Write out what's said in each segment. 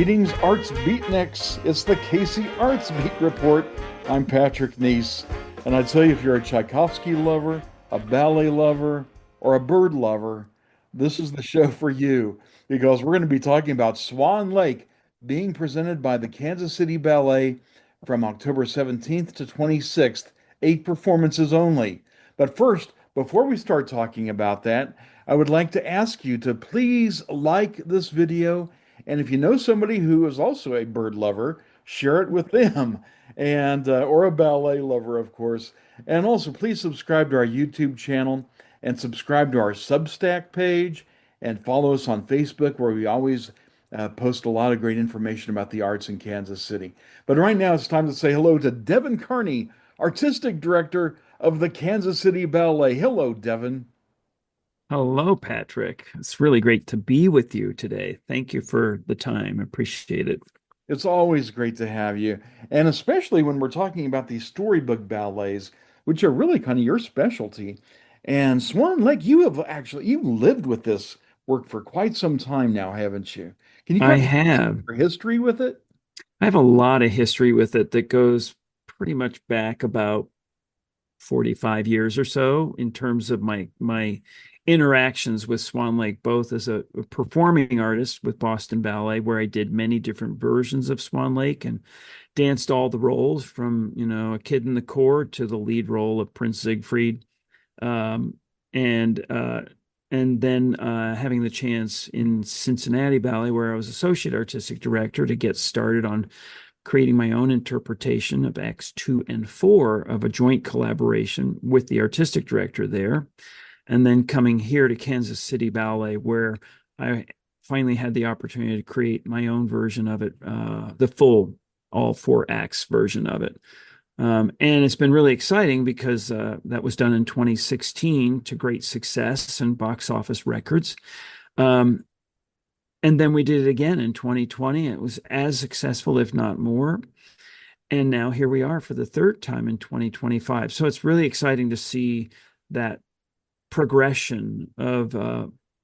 Greetings, Arts Beatniks. It's the Casey Arts Beat Report. I'm Patrick Neas, and I tell you, if you're a Tchaikovsky lover, a ballet lover, or a bird lover, this is the show for you because we're going to be talking about Swan Lake being presented by the Kansas City Ballet from October 17th to 26th, 8 performances only. But first, before we start talking about that, I would like to ask you to please like this video. And if you know somebody who is also a bird lover, share it with them, and or a ballet lover, of course. And also, please subscribe to our YouTube channel and subscribe to our Substack page and follow us on Facebook, where we always post a lot of great information about the arts in Kansas City. But right now, it's time to say hello to Devon Carney, Artistic Director of the Kansas City Ballet. Hello, Devon. Hello, Patrick. It's really great to be with you today. Thank you for the time. Appreciate it. It's always great to have you, and especially when we're talking about these storybook ballets, which are really kind of your specialty. And Swan Lake, you've lived with this work for quite some time now, haven't you? Can you I kind of give us have. your history with it? I have a lot of history with it that goes pretty much back about 45 years or so in terms of my interactions with Swan Lake, both as a performing artist with Boston Ballet, where I did many different versions of Swan Lake and danced all the roles from, a kid in the court to the lead role of Prince Siegfried. Um, and then having the chance in Cincinnati Ballet, where I was associate artistic director, to get started on creating my own interpretation of Acts 2 and 4 of a joint collaboration with the artistic director there. And then coming here to Kansas City Ballet, where I finally had the opportunity to create my own version of it, the full, all 4 acts version of it. And it's been really exciting because that was done in 2016 to great success and box office records. Um, and then we did it again in 2020. It was as successful, if not more. And now here we are for the third time in 2025. So it's really exciting to see that progression of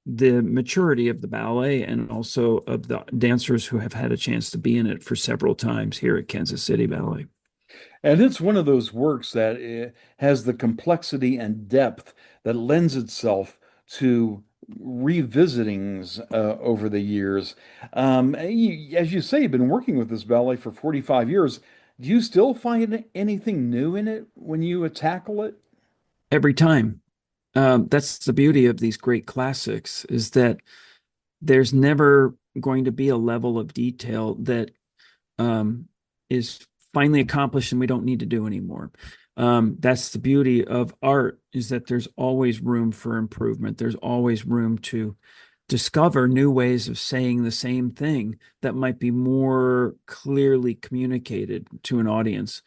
the maturity of the ballet and also of the dancers who have had a chance to be in it for several times here at Kansas City Ballet. And it's one of those works that has the complexity and depth that lends itself to revisitings over the years. As you say, you've been working with this ballet for 45 years. Do you still find anything new in it when you tackle it? Every time. That's the beauty of these great classics, is that there's never going to be a level of detail that is finally accomplished and we don't need to do anymore. That's the beauty of art, is that there's always room for improvement. There's always room to discover new ways of saying the same thing that might be more clearly communicated to an audience.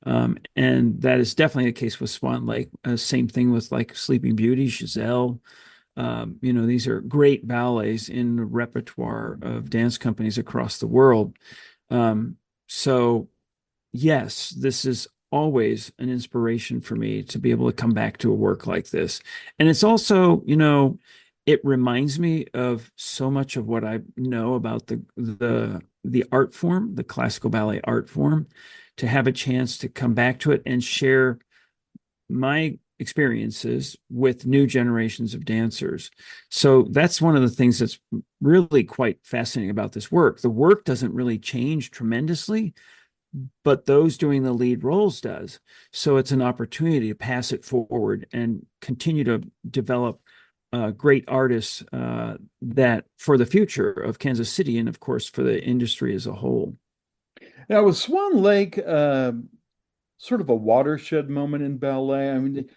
And that is definitely the case with Swan Lake. Same thing with like Sleeping Beauty, Giselle. These are great ballets in the repertoire of dance companies across the world. So yes, this is always an inspiration for me to be able to come back to a work like this. And it's also, it reminds me of so much of what I know about the art form, the classical ballet art form, to have a chance to come back to it and share my experiences with new generations of dancers. So that's one of the things that's really quite fascinating about this work. The work doesn't really change tremendously, but those doing the lead roles does. So it's an opportunity to pass it forward and continue to develop great artists that for the future of Kansas City and of course for the industry as a whole. Now, was Swan Lake sort of a watershed moment in ballet? I mean,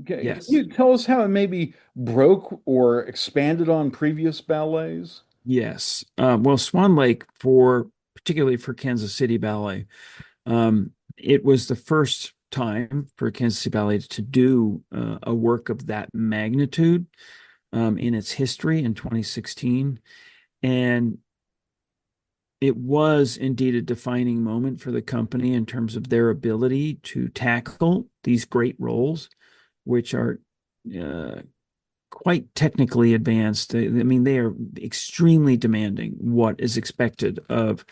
can Yes. you tell us how it maybe broke or expanded on previous ballets? Yes. Well, Swan Lake, for particularly for Kansas City Ballet, it was the first time for Kansas City Ballet to do a work of that magnitude in its history in 2016. And it was indeed a defining moment for the company in terms of their ability to tackle these great roles, which are uh, quite technically advanced. I mean, they are extremely demanding what is expected of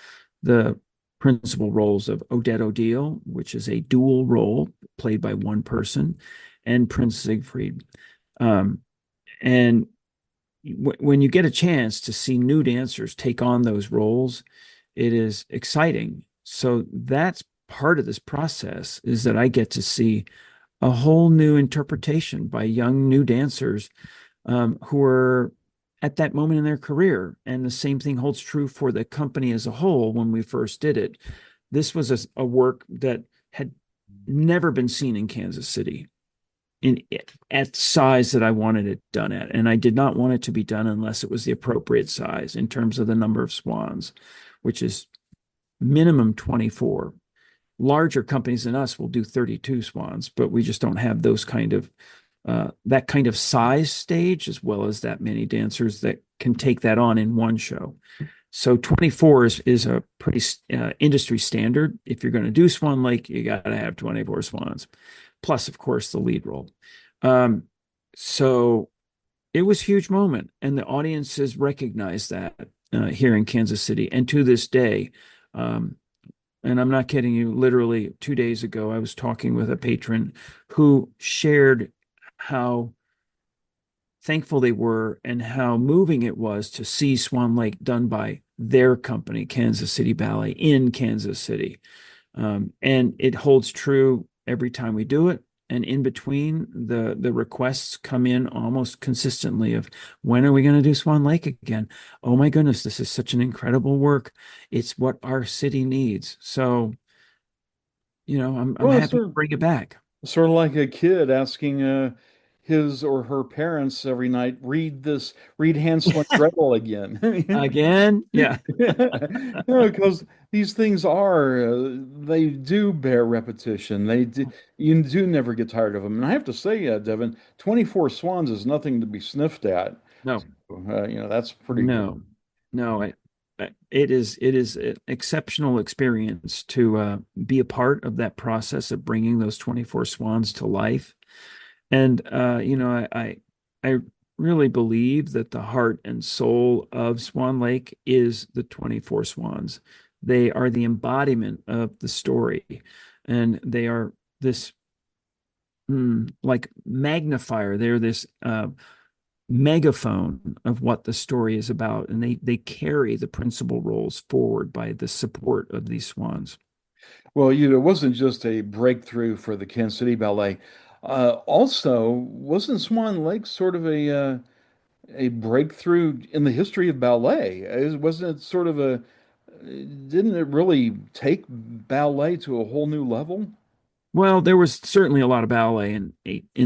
the principal roles of Odette Odile, which is a dual role played by one person, and Prince Siegfried. Um, and when you get a chance to see new dancers take on those roles, it is exciting. So that's part of this process, is that I get to see a whole new interpretation by young new dancers who are at that moment in their career. And the same thing holds true for the company as a whole when we first did it. This was a work that had never been seen in Kansas City in at size that I wanted it done at. And I did not want it to be done unless it was the appropriate size in terms of the number of swans, which is minimum 24. Larger companies than us will do 32 swans, but we just don't have those kind of that kind of size stage, as well as that many dancers that can take that on in one show. So 24 is a pretty industry standard. If you're going to do Swan Lake, you got to have 24 swans, plus, of course, the lead role. So it was a huge moment, and the audiences recognized that here in Kansas City. And to this day, and I'm not kidding you, literally 2 days ago, I was talking with a patron who shared how thankful they were and how moving it was to see Swan Lake done by their company, Kansas City Ballet, in Kansas City. And it holds true every time we do it. And in between, the requests come in almost consistently of, when are we going to do Swan Lake again? Oh my goodness, this is such an incredible work. It's what our city needs. So, I'm Well, it's happy to bring it back. sort of like a kid asking his or her parents every night, read Hansel and Gretel again. Again, yeah. Because these things they do bear repetition. You do never get tired of them. And I have to say, Devin, 24 Swans is nothing to be sniffed at. No, That's pretty good. no, no. It is an exceptional experience to be a part of that process of bringing those 24 swans to life. And I really believe that the heart and soul of Swan Lake is the 24 swans. They are the embodiment of the story, and they are this like magnifier. They're this megaphone of what the story is about, and they carry the principal roles forward by the support of these swans. Well, it wasn't just a breakthrough for the Kansas City Ballet. Also, wasn't Swan Lake sort of a breakthrough in the history of ballet? Wasn't it sort of didn't it really take ballet to a whole new level? Well, there was certainly a lot of ballet in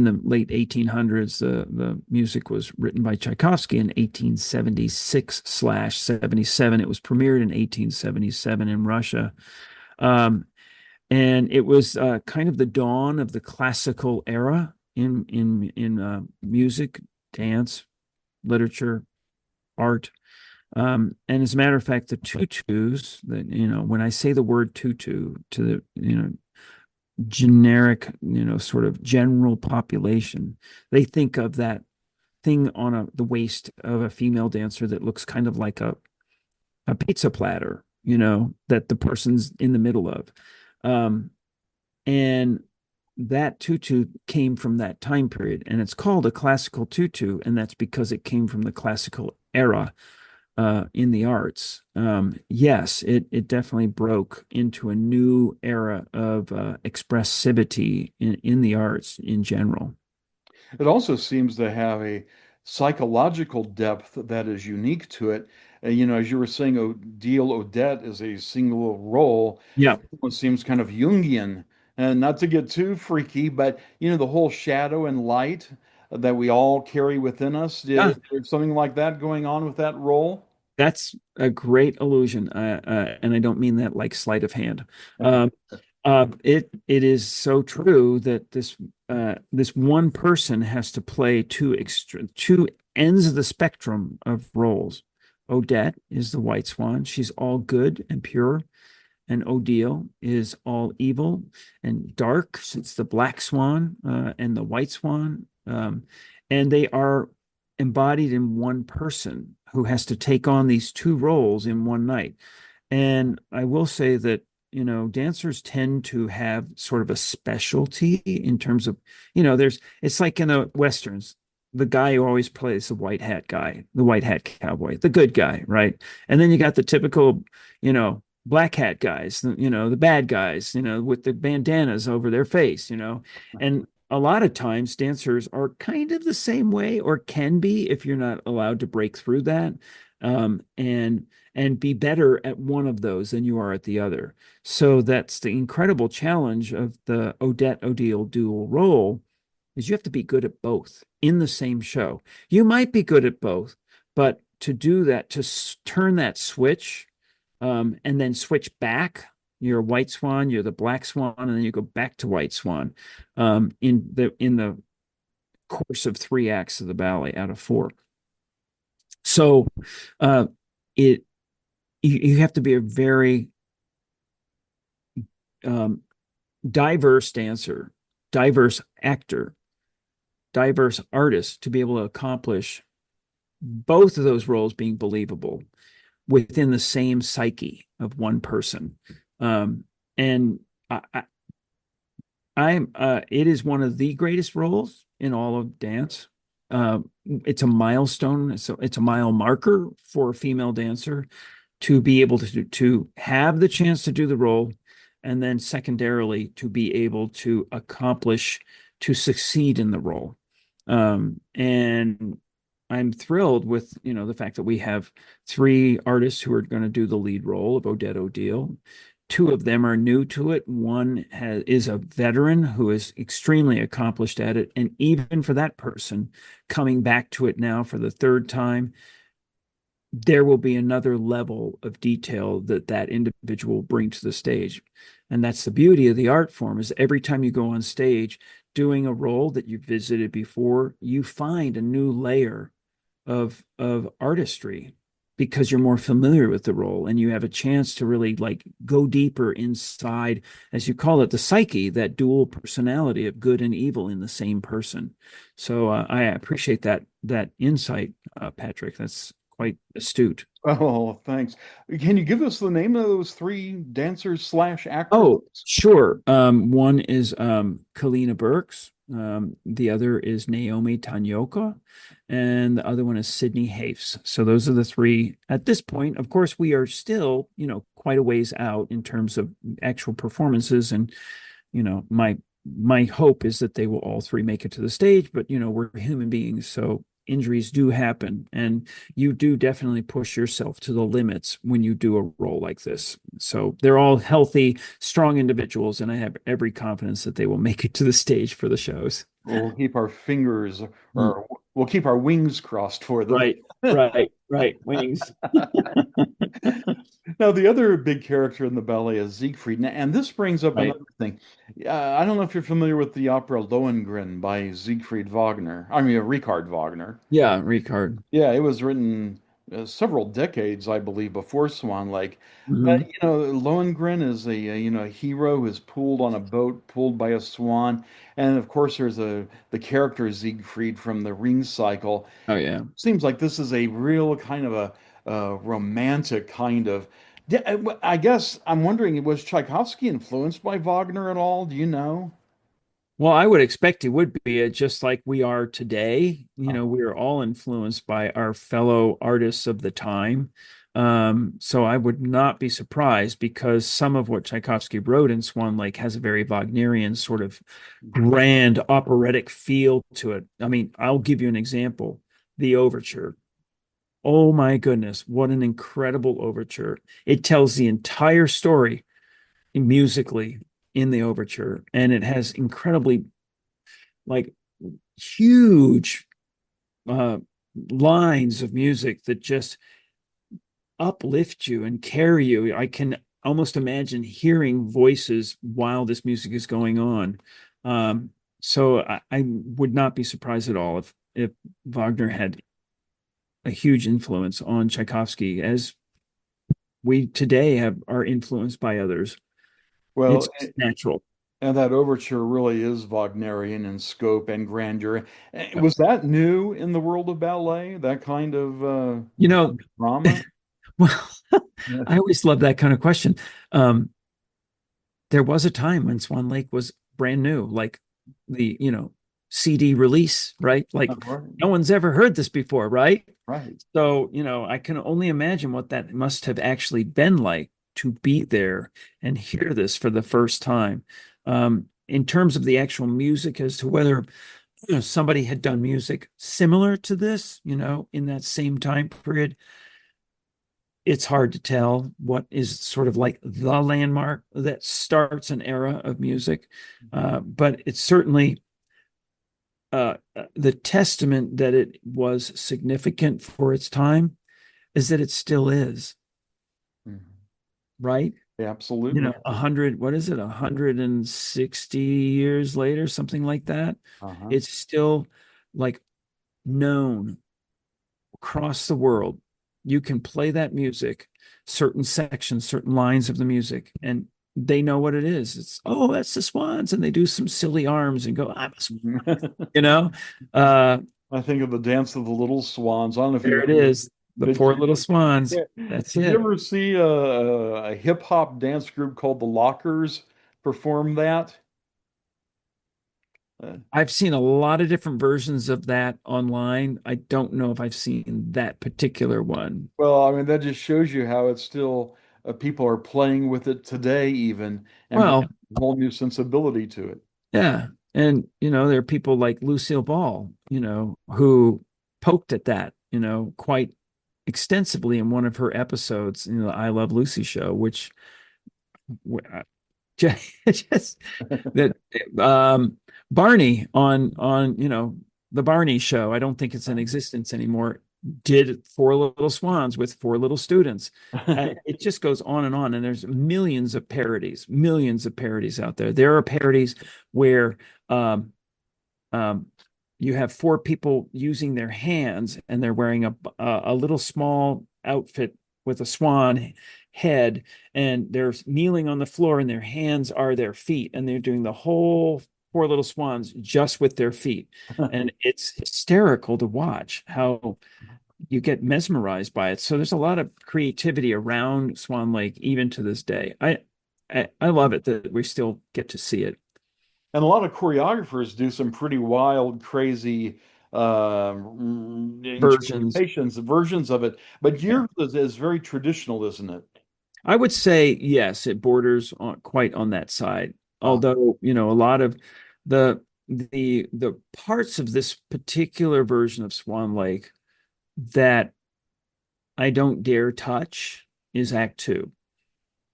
the late 1800s. The music was written by Tchaikovsky in 1876/77. It was premiered in 1877 in Russia. Um, and it was kind of the dawn of the classical era in music, dance, literature, art. And as a matter of fact, the tutus, that when I say the word tutu to the generic, sort of general population, they think of that thing on the waist of a female dancer that looks kind of like a pizza platter, that the person's in the middle of. And that tutu came from that time period, and it's called a classical tutu, and that's because it came from the classical era in the arts. Yes, it definitely broke into a new era of expressivity in the arts in general. It also seems to have a psychological depth that is unique to it. As you were saying, Odette is a single role. Yeah. It seems kind of Jungian, and not to get too freaky, but the whole shadow and light that we all carry within us. Yeah, Is there something like that going on with that role? that's a great illusion, and I don't mean that like sleight of hand. Um, it is so true that this one person has to play two ends of the spectrum of roles. Odette is the white swan; she's all good and pure, and Odile is all evil and dark. It's the black swan and the white swan, and they are embodied in one person who has to take on these two roles in one night. And I will say that, dancers tend to have sort of a specialty in terms of, it's like in the Westerns, the guy who always plays the white hat guy, the white hat cowboy, the good guy, right? And then you got the typical, black hat guys, the bad guys, with the bandanas over their face, and a lot of times dancers are kind of the same way or can be if you're not allowed to break through that. And be better at one of those than you are at the other. So that's the incredible challenge of the Odette Odile dual role is you have to be good at both in the same show. You might be good at both, but to do that, to turn that switch, and then switch back, you're a white swan, you're the black swan, and then you go back to white swan, in the course of 3 acts of the ballet out of 4. So uh, it you have to be a very um, diverse dancer, diverse actor, diverse artist to be able to accomplish both of those roles being believable within the same psyche of one person. And it is one of the greatest roles in all of dance. It's a milestone. So it's a mile marker for a female dancer to be able to have the chance to do the role, and then secondarily to be able to accomplish to succeed in the role. And I'm thrilled with the fact that we have 3 artists who are going to do the lead role of Odette Odile. 2 of them are new to it. One is a veteran who is extremely accomplished at it, and even for that person coming back to it now for the 3rd time, there will be another level of detail that individual will bring to the stage. And that's the beauty of the art form, is every time you go on stage doing a role that you visited before, you find a new layer of artistry because you're more familiar with the role and you have a chance to really like go deeper inside, as you call it, the psyche, that dual personality of good and evil in the same person. So I appreciate that insight, Patrick. That's quite astute. Oh, thanks. Can you give us the name of those 3 dancers slash Oh, actresses? sure. One is Kalina Burks. The other is Naomi Tanyoka, and the other one is Sydney Hafes. So those are the 3 at this point. Of course, we are still, quite a ways out in terms of actual performances, and my hope is that they will all 3 make it to the stage. But we're human beings, so injuries do happen, and you do definitely push yourself to the limits when you do a role like this. So they're all healthy, strong individuals, and I have every confidence that they will make it to the stage for the shows. We'll keep our fingers, Mm. or we'll keep our wings crossed for them. Right, right. Wings. Now, the other big character in the ballet is Siegfried. And this brings up Right. another thing. I don't know if you're familiar with the opera Lohengrin by Siegfried Wagner. I mean, Richard Wagner. Yeah, Ricard. Yeah, it was written several decades, I believe, before Swan Lake. But, Hmm. Lohengrin is a hero who is pulled on a boat, pulled by a swan. And of course, there's the character Siegfried from the Ring Cycle. Oh yeah. Seems like this is a real kind of a romantic kind of. Yeah, I guess I'm wondering, was Tchaikovsky influenced by Wagner at all? Do you know? Well, I would expect it would be just like we are today. Oh, We are all influenced by our fellow artists of the time. So I would not be surprised because some of what Tchaikovsky wrote in Swan Lake has a very Wagnerian sort of grand operatic feel to it. I mean, I'll give you an example. The overture. Oh my goodness, what an incredible overture. It tells the entire story musically in the overture, and it has incredibly like huge uh, lines of music that just uplift you and carry you. I can almost imagine hearing voices while this music is going on. So I would not be surprised at all if Wagner had a huge influence on Tchaikovsky, as we today are influenced by others. well, It's natural. And that overture really is Wagnerian in scope and grandeur. Was that new in the world of ballet, that kind of You know, drama? well, I always love that kind of question. Um, there was a time when Swan Lake was brand new, like the CD release, right? Like Right, no one's ever heard this before, right? right. So, I can only imagine what that must have actually been like to be there and hear this for the first time. In terms of the actual music, as to whether somebody had done music similar to this, in that same time period, it's hard to tell what is sort of like the landmark that starts an era of music. But it's certainly the testament that it was significant for its time is that it still is, Mhm. right? Yeah, absolutely. 100, what is it, 160 years later, something like that. Uh-huh. It's still like known across the world. You can play that music, certain sections, certain lines of the music, and they know what it is. It's, oh, that's the Swans. And they do some silly arms and go, I'm a Swan, you know? Uh, I think of the Dance of the Little Swans. I don't know if there you've it ever, is. The did four you, little swans. yeah, That's did you it. ever see a hip hop dance group called the Lockers perform that? Uh, I've seen a lot of different versions of that online. I don't know if I've seen that particular one. well, I mean, that just shows you how it's still people are playing with it today, even, and bring Well, a whole new sensibility to it. yeah. And, there are people like Lucille Ball, who poked at that, quite extensively in one of her episodes in the I Love Lucy show, which just that Barney on the Barney show. I don't think it's in existence anymore. Did Four Little Swans with four little students. It just goes on and on, and there's millions of parodies out there. There are parodies where um, um, you have four people using their hands, and they're wearing a little small outfit with a swan head, and they're kneeling on the floor, and their hands are their feet, and they're doing the whole Four Little Swans just with their feet. And it's hysterical to watch how you get mesmerized by it. So there's a lot of creativity around Swan Lake, even to this day. I love it that we still get to see it. And a lot of choreographers do some pretty wild, crazy Versions. interpretations, versions of it. But yours is very traditional, isn't it? I would say yes, it borders on quite on that side. Uh, Although, a lot of the parts of this particular version of Swan Lake that I don't dare touch is Act Two.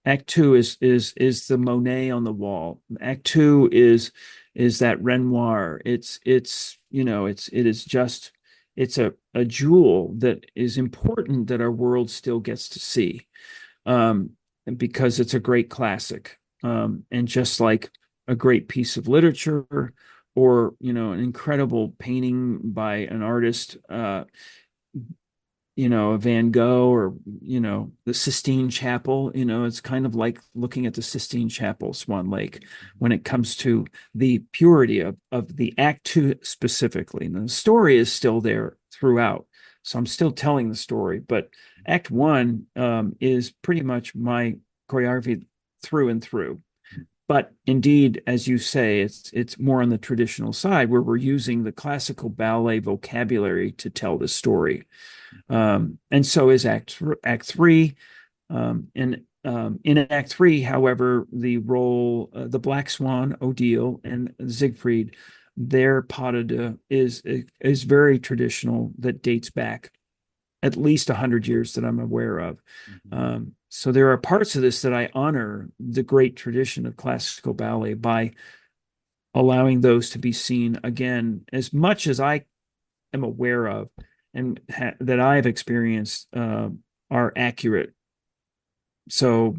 Act Two is the Monet on the wall. Act Two is that Renoir. It's a jewel that is important that our world still gets to see, and because it's a great classic, and just like a great piece of literature or an incredible painting by an artist, a Van Gogh, or the Sistine Chapel. It's kind of like looking at the Sistine Chapel, Swan Lake, when it comes to the purity of the Act Two specifically. And the story is still there throughout, so I'm still telling the story, but Act One is pretty much my choreography through and through. But indeed, as you say, it's more on the traditional side where we're using the classical ballet vocabulary to tell the story. And so is Act Three. And in Act Three, however, the role, the Black Swan, Odile, and Siegfried, their pas de deux is very traditional, that dates back at least 100 years that I'm aware of. mhm. So there are parts of this that I honor the great tradition of classical ballet by allowing those to be seen again as much as I am aware of, and that I've experienced, are accurate. So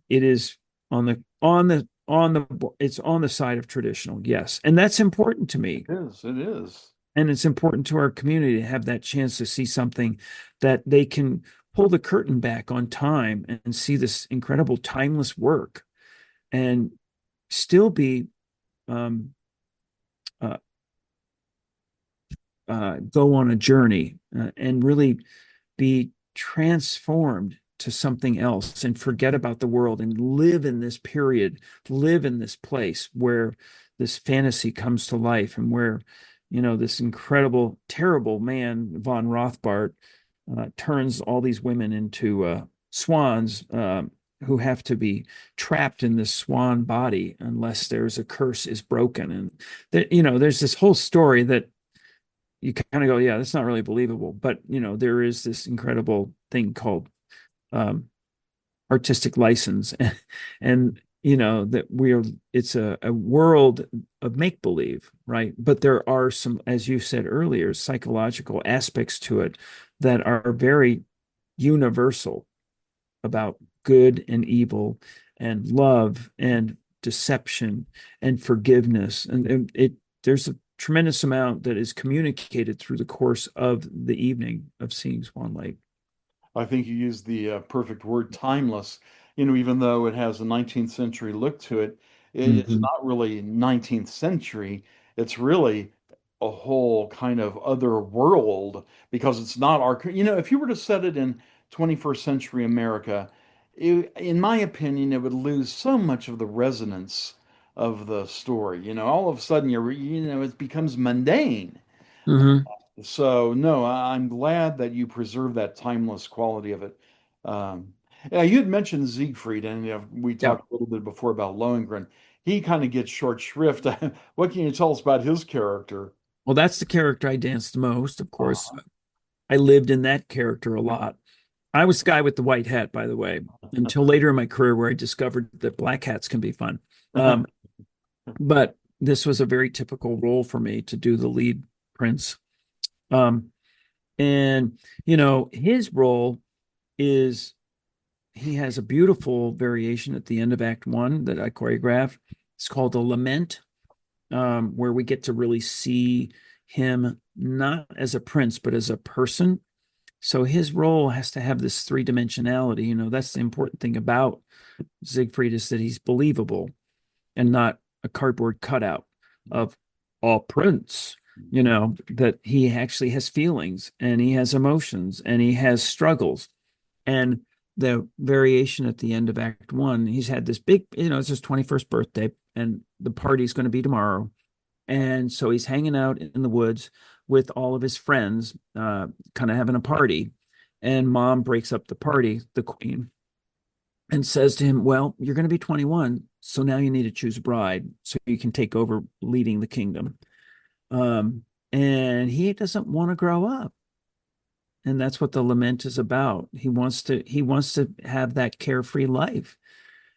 it is it's on the side of traditional, yes, and that's important to It me. is. It is. And it's important to our community to have that chance to see something that they can pull the curtain back on time and see this incredible timeless work. And still be um, uh, go on a journey and really be transformed to something else and forget about the world and live in this period, live in this place where this fantasy comes to life and where, this incredible, terrible man, von Rothbart, turns all these women into swans who have to be trapped in this swan body unless there's a curse is broken. And that, there's this whole story that you kind of go, yeah, that's not really believable. But there is this incredible thing called um, artistic license, and that it's a world of make believe, right? But there are some, as you said earlier, psychological aspects to it that are very universal about good and evil and love and deception and forgiveness. And there's a tremendous amount that is communicated through the course of the evening of seeing Swan Lake. I think you used the perfect word, timeless. Even though it has a 19th century look to it, it's Mhm. not really 19th century. It's really a whole kind of other world because it's not if you were to set it in 21st century America, in my opinion, it would lose so much of the resonance of the story. All of a sudden it becomes mundane. Mhm. So no, I'm glad that you preserve that timeless quality of it. Yeah, you had mentioned Siegfried, and we Yeah. talked a little bit before about Lohengrin. He kind of gets short shrift. What can you tell us about his character? Well, that's the character I danced the most, of course. Uh-huh. I lived in that character a lot. I was the guy with the white hat, by the way, until later in my career where I discovered that black hats can be fun. Um, but this was a very typical role for me to do the lead prince. Um, and, his role is he has a beautiful variation at the end of Act One that I choreographed. It's called The Lament, where we get to really see him not as a prince, but as a person. So his role has to have this three dimensionality. That's the important thing about Siegfried is that he's believable and not a cardboard cutout of a prince. That he actually has feelings and he has emotions and he has struggles. And the variation at the end of Act One, he's had this big, it's his 21st birthday, and the party's going to be tomorrow. And so he's hanging out in the woods with all of his friends, kind of having a party. And mom breaks up the party, the queen, and says to him, well, you're going to be 21. So now you need to choose a bride so you can take over leading the kingdom. And he doesn't want to grow up. And that's what the lament is about. He wants to have that carefree life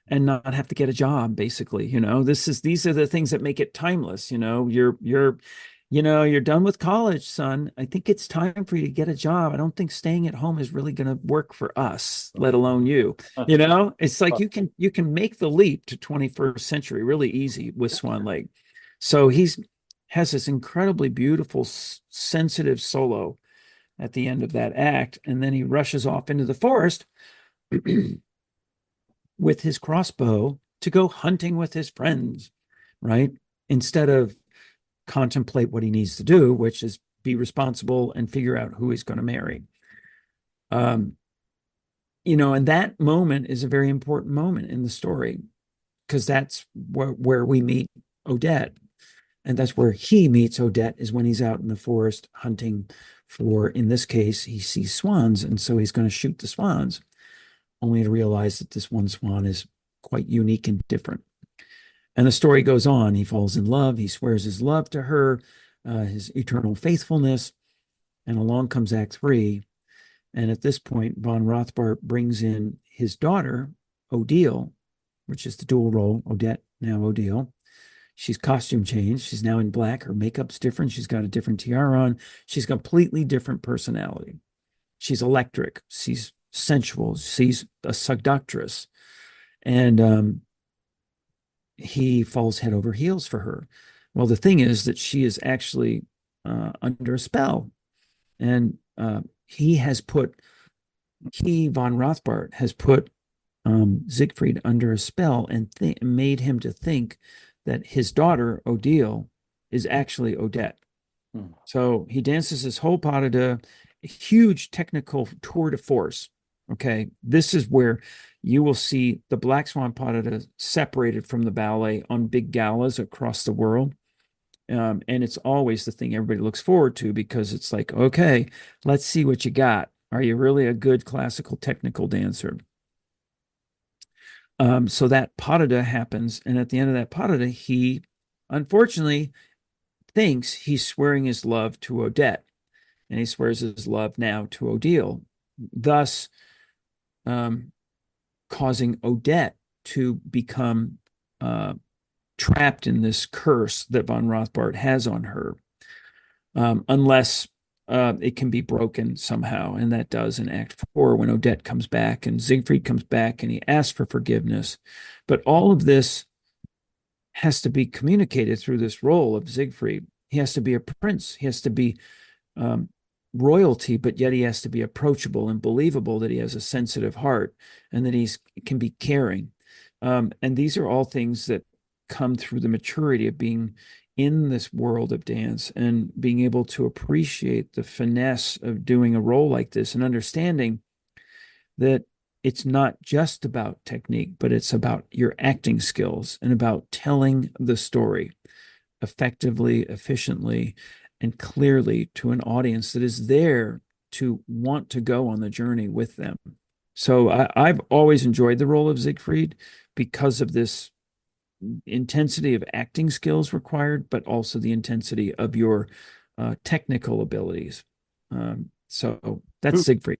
and not have to get a job, basically. These are the things that make it timeless. You're done with college, son. I think it's time for you to get a job. I don't think staying at home is really going to work for us, let alone you. It's like you can make the leap to 21st century really easy with Swan Lake. So he's has this incredibly beautiful, sensitive solo at the end of that act, and then he rushes off into the forest with his crossbow to go hunting with his friends, right? Instead of contemplate what he needs to do, which is be responsible and figure out who he's going to marry. Um, and that moment is a very important moment in the story because that's where we meet Odette. And that's where he meets Odette is when he's out in the forest hunting for, in this case, he sees swans. And so he's going to shoot the swans, only to realize that this one swan is quite unique and different. And the story goes on. He falls in love. He swears his love to her, his eternal faithfulness. And along comes Act Three. And at this point, von Rothbart brings in his daughter, Odile, which is the dual role, Odette, now Odile. She's costume changed. She's now in black. Her makeup's different. She's got a different tiara on. She's got a completely different personality. She's electric. She's sensual. She's a seductress. And he falls head over heels for her. Well, the thing is that she is actually under a spell. And he, von Rothbart, has put Siegfried under a spell and made him to think that his daughter, Odile, is actually Odette. Hmm. So he dances this whole pas de deux, a huge technical tour de force. Okay, this is where you will see the Black Swan pas de deux separated from the ballet on big galas across the world. And it's always the thing everybody looks forward to because it's like, okay, let's see what you got. Are you really a good classical technical dancer? So that pas de deux happens, and at the end of that pas de deux, he unfortunately thinks he's swearing his love to Odette, and he swears his love now to Odile, thus um, causing Odette to become trapped in this curse that von Rothbart has on her, unless it can be broken somehow. And that does in Act 4 when Odette comes back and Siegfried comes back and he asks for forgiveness. But all of this has to be communicated through this role of Siegfried. He has to be a prince. He has to be um, royalty, but yet he has to be approachable and believable that he has a sensitive heart and that he can be caring. And these are all things that come through the maturity of being in this world of dance and being able to appreciate the finesse of doing a role like this and understanding that it's not just about technique, but it's about your acting skills and about telling the story effectively, efficiently, and clearly to an audience that is there to want to go on the journey with them. So I've always enjoyed the role of Siegfried because of this intensity of acting skills required, but also the intensity of your technical abilities. So that's Who Siegfried.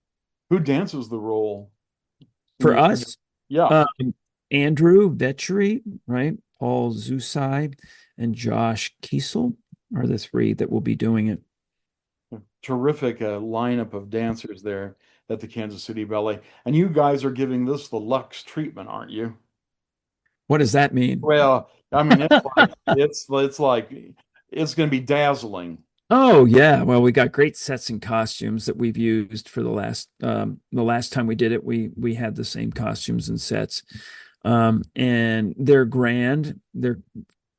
who dances the role in For the us, yeah. um, Andrew Vetchery, right? Paul Zusai and Josh Kiesel are the three that will be doing it. Terrific lineup of dancers there at the Kansas City Ballet. And you guys are giving this the Lux treatment, aren't you? What does that mean? Well, I mean, it's like it's going to be dazzling. Oh yeah, well we got great sets and costumes that we've used for the last time we did it. We had the same costumes and sets, and they're grand. They're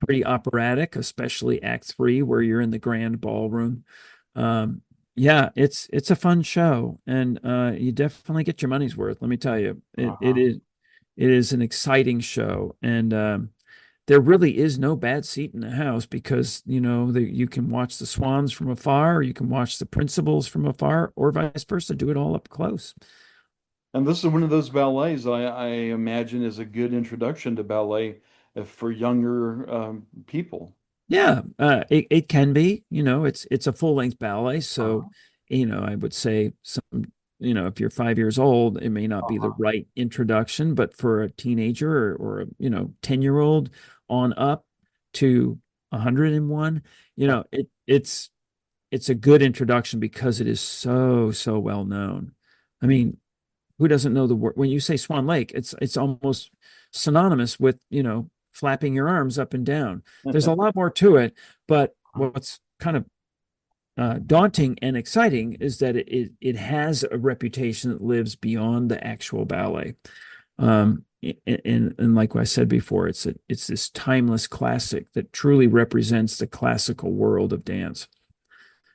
pretty operatic, especially Act 3 where you're in the grand ballroom. Um, yeah, it's a fun show, and you definitely get your money's worth. Let me tell you, Uh-huh. it is an exciting show, and there really is no bad seat in the house because you can watch the swans from afar, or you can watch the principals from afar, or vice versa. Do it all up close. And this is one of those ballets I imagine is a good introduction to ballet for younger people. Yeah, it can be. It's a full length ballet, so Uh-huh. I would say if you're 5 years old, it may not be the Uh-huh. right introduction, but for a teenager or a 10-year-old on up to 101, it's a good introduction because it is so well known. I mean, who doesn't know the word? When you say Swan Lake, it's almost synonymous with, flapping your arms up and down. There's a lot more to it, but what's kind of daunting and exciting is that it has a reputation that lives beyond the actual ballet. And like I said before, it's this timeless classic that truly represents the classical world of dance.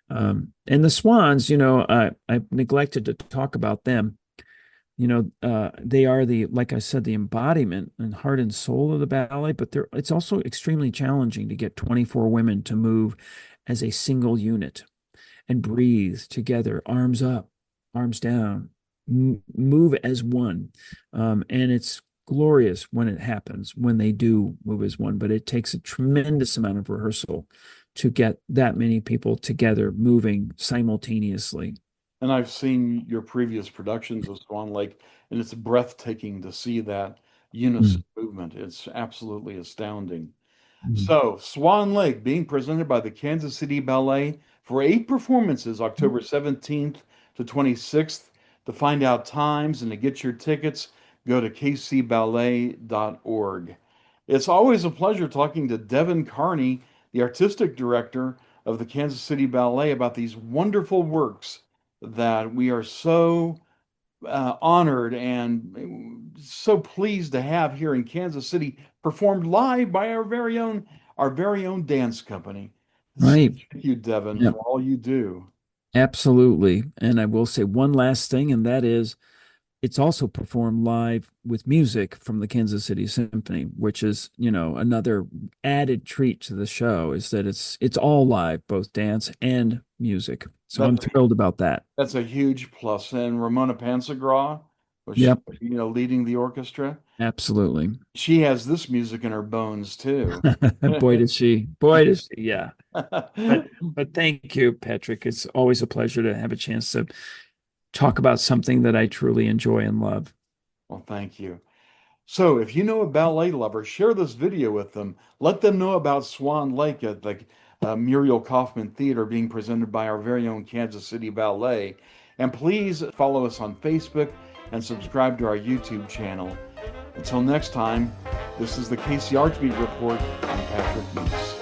And the Swans, I neglected to talk about them. They are like I said, the embodiment and heart and soul of the ballet, but it's also extremely challenging to get 24 women to move as a single unit and breathe together, arms up, arms down, move as one. And it's glorious when it happens, when they do move as one, but it takes a tremendous amount of rehearsal to get that many people together moving simultaneously. And I've seen your previous productions of Swan Lake, and it's breathtaking to see that unison Mm. movement. It's absolutely astounding. Mm. So, Swan Lake being presented by the Kansas City Ballet for 8 performances, October 17th to 26th. To find out times and to get your tickets, go to kcballet.org. It's always a pleasure talking to Devon Carney, the artistic director of the Kansas City Ballet, about these wonderful works that we are so honored and so pleased to have here in Kansas City, performed live by our very own dance company. So Right. thank you, Devon, Yeah, for all you do. absolutely. And I will say one last thing, and that is it's also performed live with music from the Kansas City Symphony, which is, another added treat to the show is that it's all live, both dance and music. So I'm That's thrilled about that. that's a huge plus. And Ramona Pansagraw, was she, Yep, leading the orchestra? absolutely. She has this music in her bones too. Boy does she. Boy does she. Yeah. But thank you, Patrick. It's always a pleasure to have a chance to talk about something that I truly enjoy and love. Well, thank you. So, if you know a ballet lover, share this video with them. Let them know about Swan Lake at the Muriel Kauffman Theatre being presented by our very own Kansas City Ballet. And please follow us on Facebook and subscribe to our YouTube channel. Until next time, this is the KC Arts Beat Report. I'm Patrick Neas.